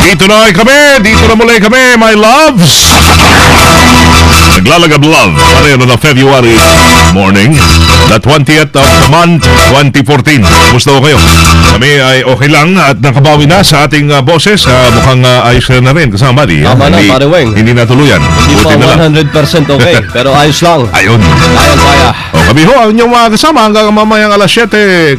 Dito na muli kami, my loves. Naglalagab love. Pareho na February morning, the 20th of the month, 2014. Kumusta ko kayo? Kami ay okay lang at nakabawi na sa ating boses. Mukhang ayos na rin kasama di. Tama na, pare Weng. Hindi natuluyan. Hindi pa 100% okay, pero ayos lang. Ayun. Kaya. O kami ho, ang inyong mga kasama hanggang mamayang alas 7:45.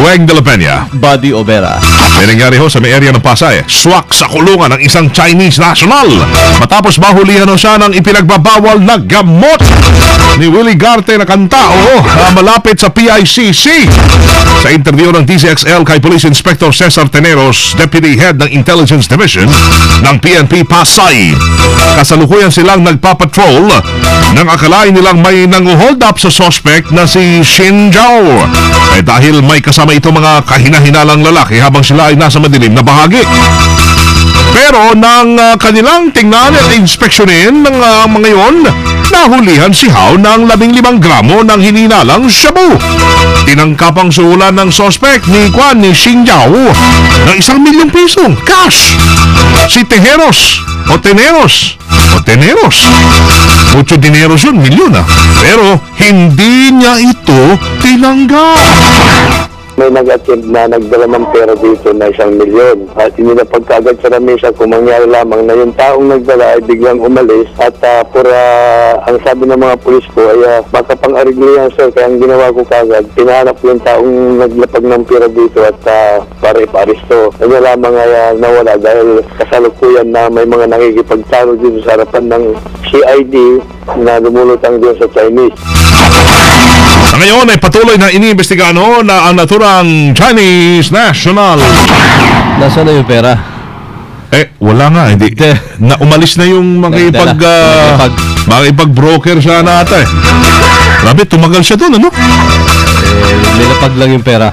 Weng de la Peña. Buddy Obera. May nangyari ho sa may area ng Pasay. Swak sa kulungan ng isang Chinese national matapos mahulihan ho siya ng ipinagbabawal na gamot ni Willie Garte na kantao malapit sa PICC. Sa interview ng DCXL kay Police Inspector Cesar Teneros, Deputy Head ng Intelligence Division ng PNP Pasay, kasalukuyan silang nagpapatrol nang akalain nilang may nanguhold up sa suspect na si Shin Zhao. Dahil may kasama ito mga kahina-hinalang lalaki habang sila ay nasa madilim na bahagi. Pero nang kanilang tingnan at inspeksyonin ng mga yon, nahulihan si Hao ng 15 gramo ng hininalang shabu. Tinangkapang suhulan ng suspect ni Shin Zhao ng 1 milyong piso cash. Si Teneros. Mucho dineros yun, milyon pero hindi niya ito tinanggap. May nag-attempt na nagdala ng pera dito na 1 milyon. At hindi na pagkagad sa ramesa kung mangyari lamang na yung taong nagdala ay biglang umalis at ang sabi ng mga pulis ko ay makapang-arigli yan sir. Kaya ang ginawa ko kagad, pinahanap yung taong naglapag ng pera dito at para iparisto. Kanya lamang ay nawala dahil kasalukuyan na may mga nakikipagtalo dito sa harapan ng CID na lumulutang din sa Chinese. Sa ngayon ay patuloy na iniimbestigahan na ang naturang Chinese national. Nasaan na yung pera? Wala nga. Hindi. Na umalis na yung makipag-broker siya na ata Grabe, tumagal siya doon, ano? Nilapag lang yung pera.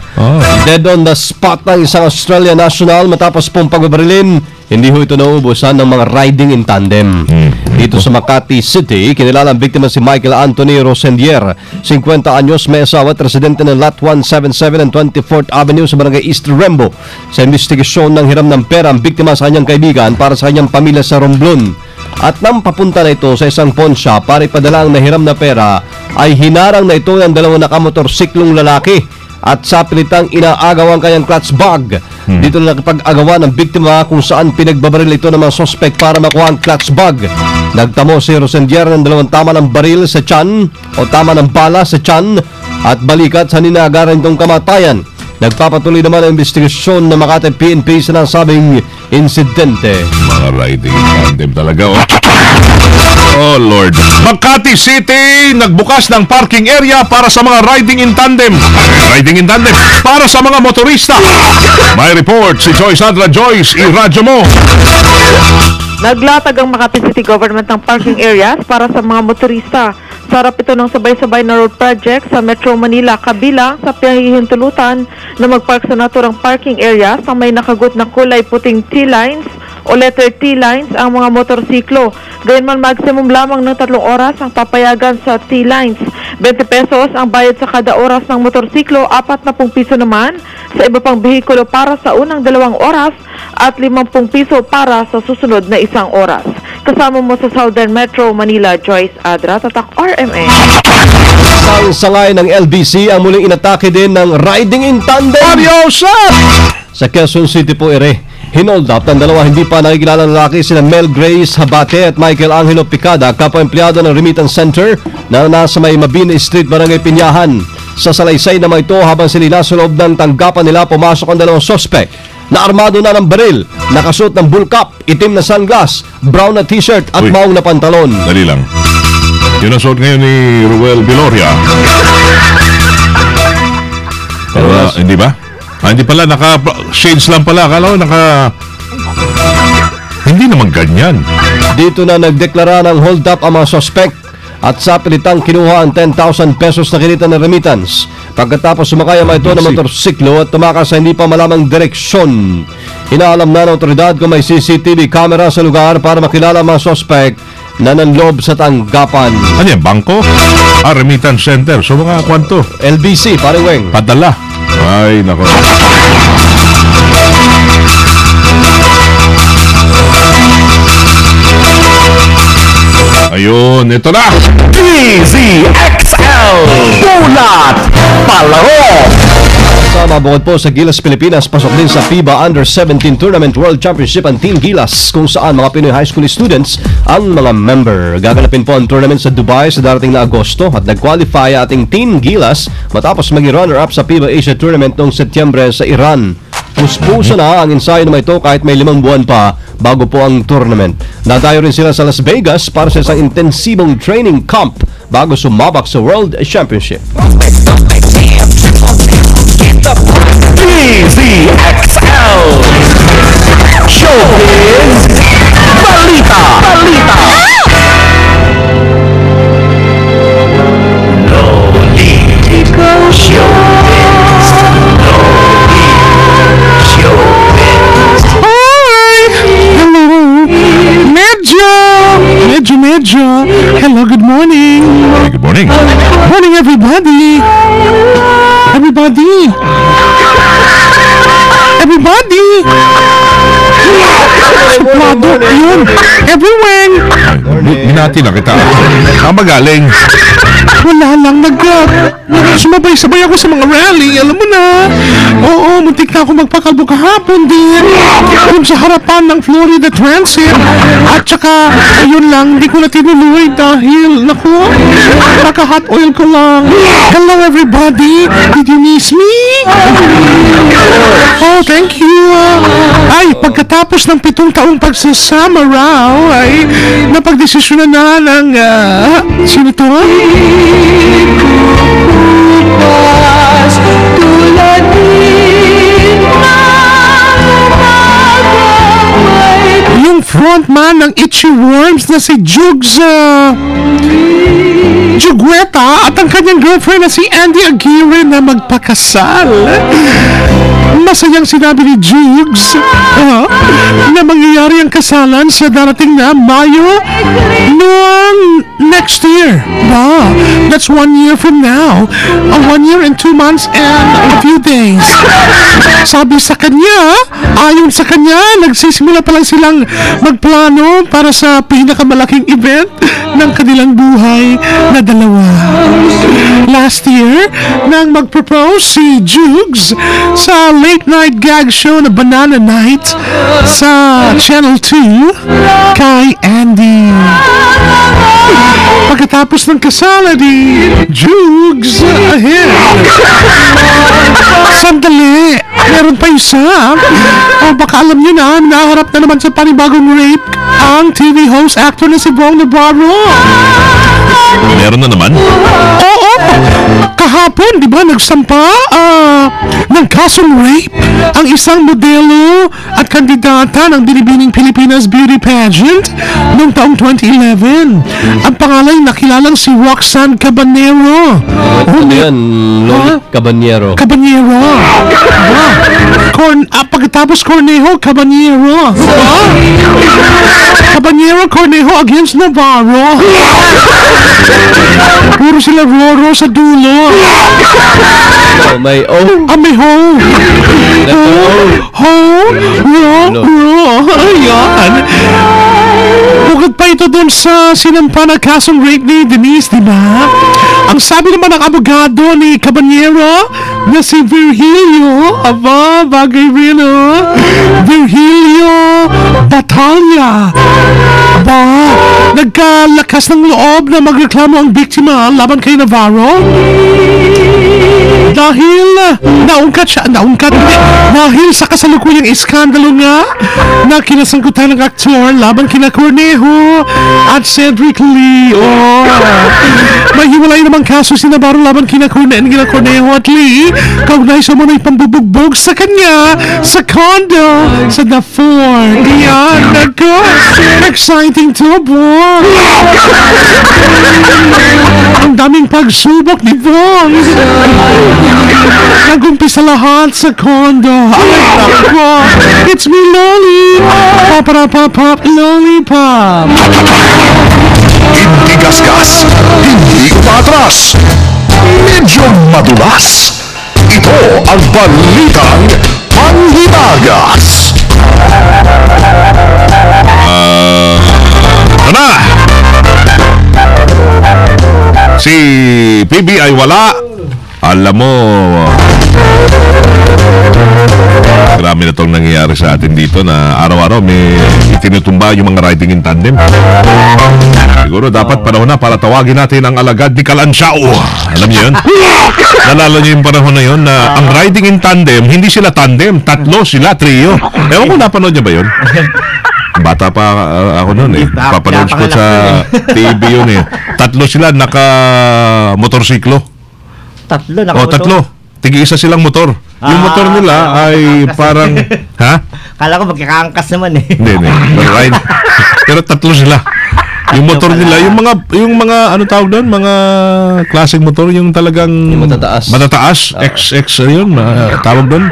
Dead on the spot ng isang Australian national matapos pong pagbabarilin. Hindi ho ito nauubusan ng mga riding in tandem. Dito sa Makati City, kinilala ang biktima si Michael Anthony Rosendier, 50 anyos, may asawa at residente ng Lot 177 and 24th Avenue sa Barangay East Rembo. Sa investigasyon ng hiram ng pera ang biktima sa kanyang kaibigan para sa kanyang pamilya sa Romblon. At nang papunta na ito sa isang pawn shop para ipadala ang nahiram na pera, ay hinarang na ito ng 2 nakamotorsiklong lalaki at sa pilitang inaagaw ang kanyang clutch bag. Dito na nakipag-agawa ng biktima kung saan pinagbabaril ito ng mga suspect para makuha ang clutch bag. Nagtamo si Rosendier ng 2 tama ng baril sa tiyan o tama ng bala sa tiyan at balikat sa ninagaran itong kamatayan. Nagpapatuloy naman ang investigasyon ng Makati PNP sa nasabing insidente. Mga riding tandem talaga, Oh Lord. Makati City nagbukas ng parking area para sa mga riding in tandem. Para sa mga motorista. May report si Joyce Adra. Joyce, i-radyo mo. Naglatag ang Makati City Government ng parking areas para sa mga motorista. Sa harap ito ng sabay-sabay na road project sa Metro Manila, kabilang sa pahihintulutan na magpark sa naturang parking area sa may nakagut na kulay puting T-lines o letter T-lines ang mga motorsiklo. Gayunman maximum lamang ng 3 oras ang papayagan sa T-lines. 20 pesos ang bayad sa kada oras ng motorsiklo, 40 piso naman sa iba pang behikulo para sa unang 2 oras at 50 piso para sa susunod na 1 oras. Kasama mo sa Southern Metro Manila, Joyce Adra, Tatak RMA. Isang sangay ng LBC ang muling inatake din ng riding in tandem. Seryoso! Sa Quezon City po, hinold up ng 2 hindi pa nakikilalang lalaki sina Mel Grace Habate at Michael Angelo Picada, kapwa-empleyado ng Remittance Center na nasa may Mabini Street, Barangay Pinyahan. Sa salaysay naman ito habang sila sa loob ng tanggapan nila, pumasok ang 2 suspect na armado na ng baril, nakasuot ng bull cap, itim na sunglass, brown na t-shirt at maong na pantalon. Dali lang. Yun ang suot ngayon ni Ruel Viloria. Hindi ba? Hindi pala, naka-shades lang pala. Akala ko hindi naman ganyan. Dito na nagdeklara ng hold up ang mga suspect at sa pilitang kinuha ang 10,000 pesos na kinita ng remittance. Pagkatapos sumakay ang ito ng motorsiklo at tumakas sa hindi pa malamang direksyon. Inaalam na ng otoridad kung may CCTV camera sa lugar para makilala ang mga suspect na nanloob sa tanggapan. Ano yan? Bangko? Remittance Center. So mga kwanto? LBC, pare Weng. Padala. Ay, nako. Ayun, ito na. DZXL Bulat Palaro. Sama bukod po sa Gilas Pilipinas, pasok din sa FIBA Under-17 Tournament World Championship ang Team Gilas, kung saan mga Pinoy high school students ang mga member. Gaganapin po ang tournament sa Dubai sa darating na Agosto at nag-qualify ating Team Gilas matapos maging runner-up sa FIBA Asia Tournament noong Setyembre sa Iran. Puspuso na ang ensayo na ito kahit may 5 buwan pa bago po ang tournament. Nadayo rin sila sa Las Vegas para sa isang intensibong training camp bago sumabak sa World Championship. DZXL Showbiz Balita. Medyo. Hello, good morning. Hey, good morning. Morning, everybody. Suplado, yun. Everyone. Minati na kita. Saan magaling? Wala lang, sumabay-sabay ako sa mga rally, alam mo na. Oo, muntik na ako magpakalbo kahapon din. Doon sa harapan ng Florida Transit. At saka, ayun lang, hindi ko na tinuloy dahil, naku, naka-hot oil ko lang. Hello everybody, did you miss me? Oh, thank you. Ay, pagkatapos ng 7 taong pagsasama raw, ay napagdesisyonan na ng, sino to? Yung frontman ng Itchy Worms na si Jugueta at ang kanyang girlfriend na si Andy Aguirre na magpakasal. Masayang sinabi ni Jugs na mangyayari ang kasalan sa darating na Mayo noong next year. Wow, that's 1 year from now. 1 year and 2 months and a few days. Sabi sa kanya, ayon sa kanya, nagsisimula pa lang silang magplano para sa pinakamalaking event ng kanilang buhay na dalawa. Last year, nang mag-propose si Jugs sa late night gag show na Banana Night sa Channel 2 kay Andy. Pagkatapos ng kasalan ni Jugs, sandali, meron pa isa. Baka alam nyo na, naharap na naman sa panibagong rape ang TV host actor na si Bong Navarro. Meron na naman? Oo, kahapon, di ba, nagsampa ng kasong rape ang isang modelo at kandidata ng binibining Pilipinas Beauty Pageant noong taong 2011. Ang pangalan nakilalang si Roxanne Cabanero. Ano yan? Loli Cabanero. Pagkatapos Cornejo, Cabanero. Cornejo against Navarro. Puro sila Roro sa dulo. May O. May ho. Ayan. Bukod pa ito dun sa sinampa na kasong rape ni Denise, di ba? Ang sabi naman ng abogado ni Cabanero na si Virgilio, bagay rin, Virgilio Batalya. Nagkalakas ng loob na magreklamo ang biktima laban kay Navarro dahil dahil sa kasalukuyang iskandalo nga na kinasangkutan ng aktor laban kina Cornejo at Cedric Lee. May hiwalay namang kaso si Navarro laban kina Cornejo at Lee kaugnay sa mga pambubugbog sa kanya sa condo sa The Fort. Yan, exciting to boy. Ang daming pagsubok ni Bong. Nag-umpisa lahat sa condo. It's me, Loli. Pop, lollipop. Hindi gasgas, hindi umatras, medyo madulas. Ito ang Balitang Panghimagas. Ano na? Si PB ay wala. Alam mo, grabe na itong nangyayari sa atin dito na araw-araw may itinutumba yung mga riding in tandem. Siguro dapat panahon na para tawagin natin ang alagad ni Kalansiao. Alam niyo yun? Nalala niyo yung panahon na yun na ang riding in tandem, hindi sila tandem, tatlo sila, trio. Ewan ko, napanood niya ba yun? Bata pa ako noon eh. Papanood ko sa TV yun eh. Tatlo sila naka-motorsiklo. Tatlo. Tigi-isa silang motor. Yung motor nila ay parang, ha? Kala ko magkakaangkas naman eh. Hindi. Pero tatlo sila. Yung motor nila, yung mga ano tawag doon, mga klaseng motor, yung talagang yung matataas. XX yun, tawag doon.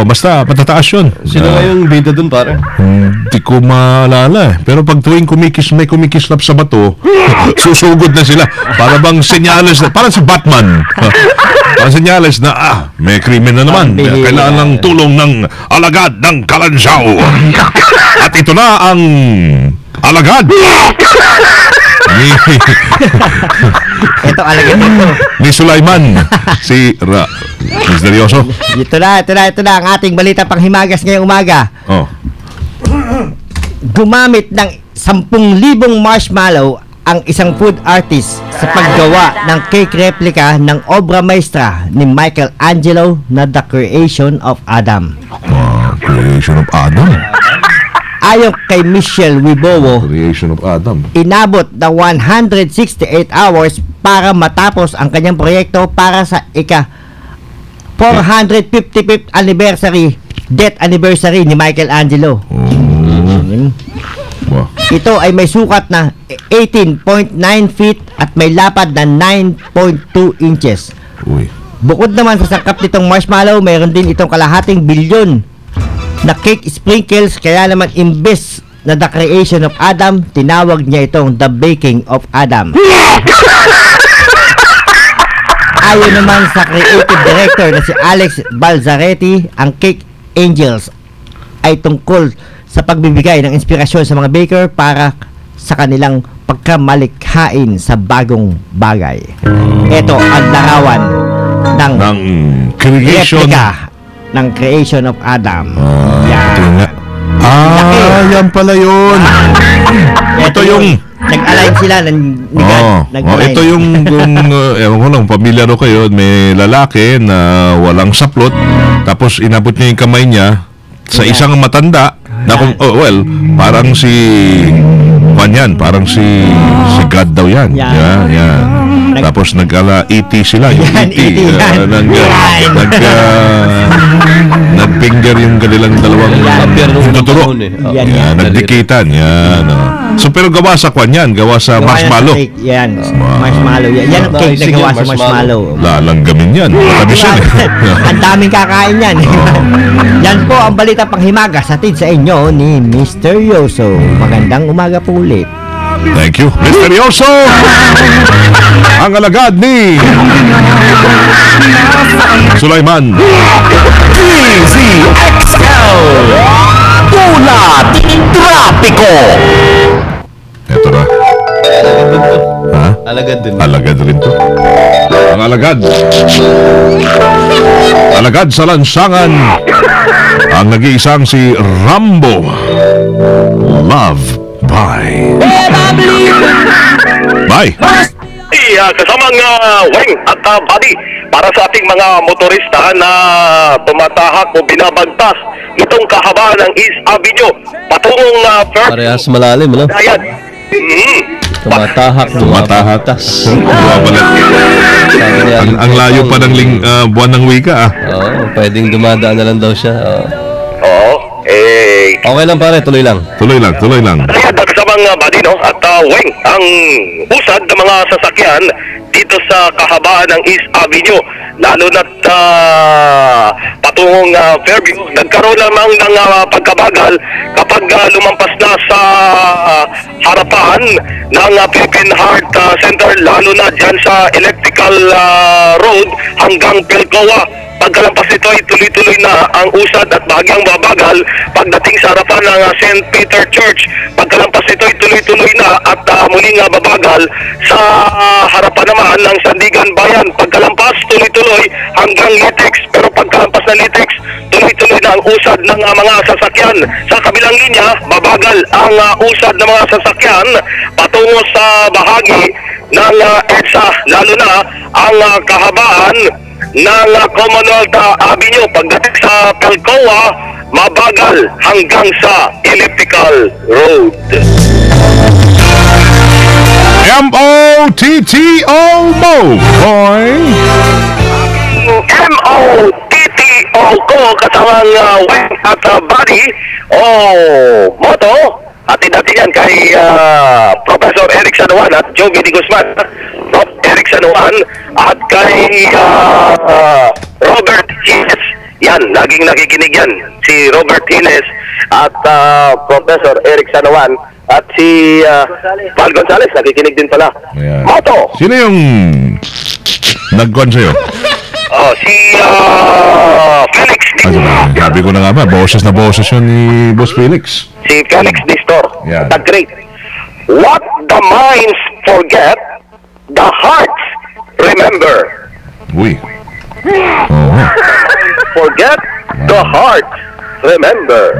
Basta matataas yun. Sino nga yung bida doon, pare? Hindi ko maalala eh. Pero pag tuwing may kumikislap sa bato, susugod na sila. Para bang senyales na, parang si Batman. Parang senyales na, may krimen na naman. Kailangan ng tulong ng alagad ng Kalansiao. At ito na ang alagad. Ito alagad ito. Ni Sulaiman. Si Misteryoso. Ito na ang ating balita panghimagas ngayong umaga. Gumamit ng 10,000 marshmallow ang isang food artist sa paggawa ng cake replica ng obra maestra ni Michelangelo na The Creation of Adam. Creation of Adam? Ayon kay Michelle Wibowo, Creation of Adam. inabot na 168 hours para matapos ang kanyang proyekto para sa 455th death anniversary ni Michelangelo. Wow. Ito ay may sukat na 18.9 feet at may lapad na 9.2 inches. Uy. Bukod naman sa sangkap nitong marshmallow, mayroon din itong kalahating bilyon na cake sprinkles, kaya naman imbes na The Creation of Adam, tinawag niya itong The Baking of Adam. Ayon naman sa creative director na si Alex Balzaretti, ang Cake Angels ay tungkol sa pagbibigay ng inspirasyon sa mga baker para sa kanilang pagkamalikhain sa bagong bagay. Ito ang larawan ng creation replica ng Creation of Adam. Yan. Yan pala yun. Ito yung nag-align sila ito yung ewan ko lang, pamilyar ko kayo, may lalaki na walang saplot, tapos inabot niya yung kamay niya sa isang matanda na parang si parang si God daw yan. Yan. Tapos E.T. sila, yung E.T. Nag-finger yung kanilang dalawang tuturo. Nagdikitan. Yan. So, pero gawa sa gawa sa marshmallow. Yan, marshmallow. Yan ang cake na gawa sa marshmallow. Lalanggamin yan. Ang daming kakain yan. Yan po ang balita panghimaga sa tid sa inyo ni Misteryoso. Magandang umaga po ulit. Thank you, Misteryoso! Ang alagad ni Sulaiman. DZXL Bulat Trapiko. Ito na. Ha? Alagad din. Alagad rin to. Ang alagad. Alagad sa lansangan. Ang nag-iisang si Rambo. Love. Bye. Kasamang Weng at Buddy, para sa ating mga motorista na tumatahak o binabagtas itong kahabaan ng East Avenue patungong parehas malalim, no? Ayan. Tumatahak. Ang layo pa ng buwan ng wika. Pwedeng dumadaan na lang daw siya. Okay lang pare, tuloy lang. Ayan, kasamang Buddy, no? At Weng, ang usad ng mga sasakyan dito sa kahabaan ng East Avenue, lalo na't patungong Fairview, nagkaroon lamang ng pagkabagal kapag lumampas na sa harapan ng Philippine Heart Center, lalo na dyan sa Electrical Road hanggang Pilcoa. Pagkalampas nito ay tuloy-tuloy na ang usad at bahagyang babagal pagdating sa harapan ng St. Peter Church. Pagkalampas nito ay tuloy-tuloy na at muling babagal sa harapan naman ng Sandigan Bayan. Pagkalampas tuloy-tuloy hanggang Litex, pero pagkalampas ng Litex tuloy-tuloy na ang usad ng mga sasakyan. Sa kabilang linya, babagal ang usad ng mga sasakyan patungo sa bahagi ng EDSA, lalo na ang kahabaan ng Commonwealth Avenue. Pagdating sa Palcoa, mabagal hanggang sa Elliptical Road. M-O-T-T-O Mo, boy! M-O-T-T-O ko kasamang Weng at Buddy o Moto. Atin natin yan kay Professor Eric Sanuan at Jovi Di Guzman. Prof. Eric Sanuan at kay Robert Hines. Yan, laging nakikinig yan. Si Robert Hines at Professor Eric Sanuan at si Val Gonzales, nakikinig din pala. Ayan. Moto! Sino yung nag-con sa'yo? Si Felix Sabi ko na nga ba, boses na boses yun ni Boss Felix. Si Felix Distor, Yan. the great. What the minds forget, the hearts remember. Uy. Oo. Forget, the hearts remember.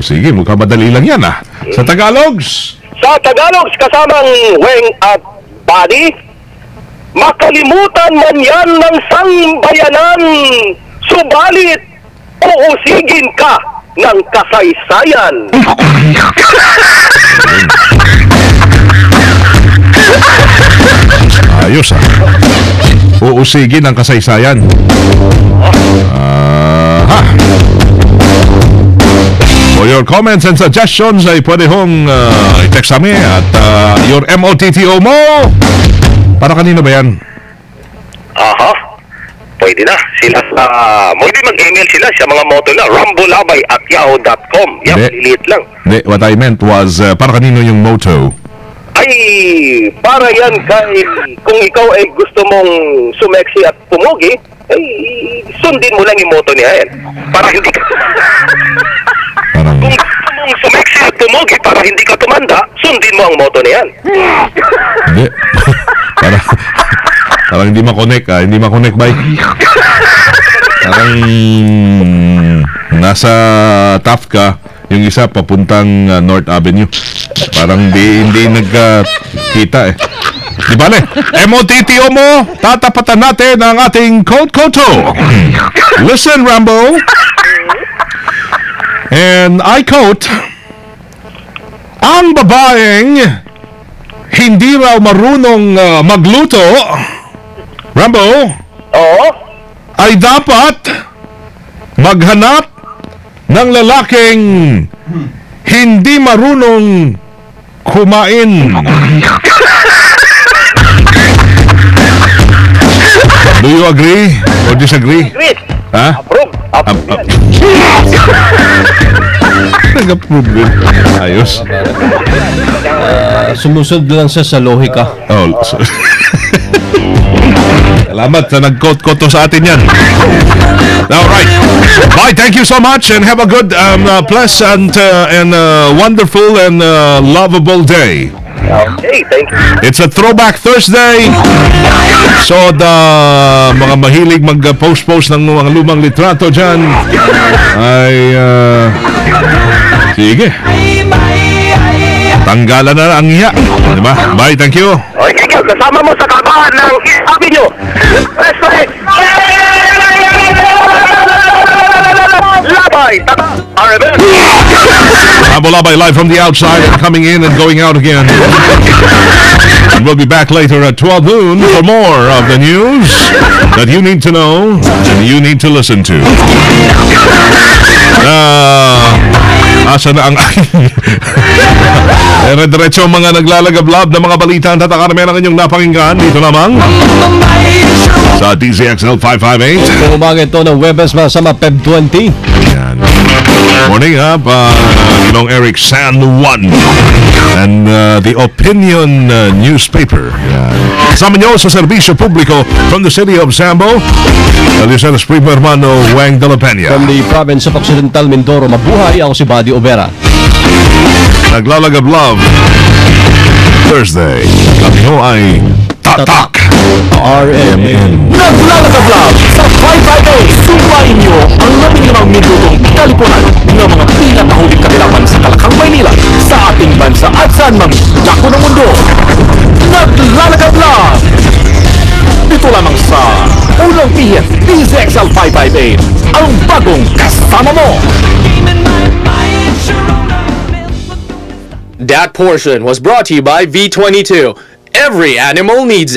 Sige, mukhang madali lang yan Sa Tagalogs. Sa Tagalog, kasamang Weng at Buddy, makalimutan man yan ng sangbayanan, subalit uusigin ka ng kasaysayan. Ayos Uusigin ang kasaysayan. For your comments and suggestions ay pwede hong i-text kami at your MOTTO mo. Para kanino ba yan? Pwede na. Sila pwede mag-email sila sa mga moto na rambolabay@yahoo.com. Yan, lilit lang. Hindi, what I meant was para kanino yung motto? Ay, para yan kay kung ikaw ay gusto mong sumeksi at pumugi, ay sundin mo lang yung moto niya yan. Para hindi ka Parang... Kung gusto mong sumeksi at pumugi para hindi ka tumanda, sundin mo ang moto niya yan. Hindi. Parang hindi makonect hindi makonect ba? Parang nasa Taft ka, yung isa papuntang North Avenue. Parang hindi nagkita Di bale, MOTTO mo, tatapatan natin ang ating Koto. Listen, Rambo. And I quote, ang babaeng hindi raw marunong magluto, Rambo, ay dapat maghanap ng lalaking hindi marunong kumain. Do you agree or disagree? Agree. Approve. Nag-approve din. Ayos. Sumusunod lang siya sa lohika. Salamat sa nag-quote-quote sa atin yan. Alright. Bye, thank you so much and have a good, pleasant and wonderful and lovable day. Okay, thank you. It's a Throwback Thursday. So, mga mahilig mag-post ng mga lumang litrato dyan ay, sige. Tanggalan na ang iya. Diba? Bye, thank you. Okay, kasama mo sa kabahan ng Avenue. Respect! Labay! Tata! RMN! Rambolabay live from the outside and coming in and going out again. And we'll be back later at 12 noon for more of the news that you need to know and you need to listen to. Asa na ang diretso mga naglalagablab na mga balita ang tatakarami ng inyong napakinggan dito lamang sa sa DZXL 558. Kung umaga ito ng Webes masama Feb 20. Yan. Morning ha, Ginoong Eric San Juan and the Opinion newspaper. Yan. Kasama nyo sa serbisyo publiko from the city of Sambo, Lieutenant Supremo Hermano Wang de la Peña. From the province of Occidental Mindoro, mabuhay, ako si Buddy Overa. Naglalagab love Thursday. Kami ho ay Tatak RMN. Naglalagablab sa 558. Sumayin niyo ang 15 minutong kalipunan ng mga pinakahuling katilapan sa Kalakang Maynila, sa ating bansa at saan mang dako ng mundo. Naglalagablab dito lamang sa Unang Pihit DZXL 558, ang bagong kasama mo. That portion was brought to you by V22. Every animal needs it.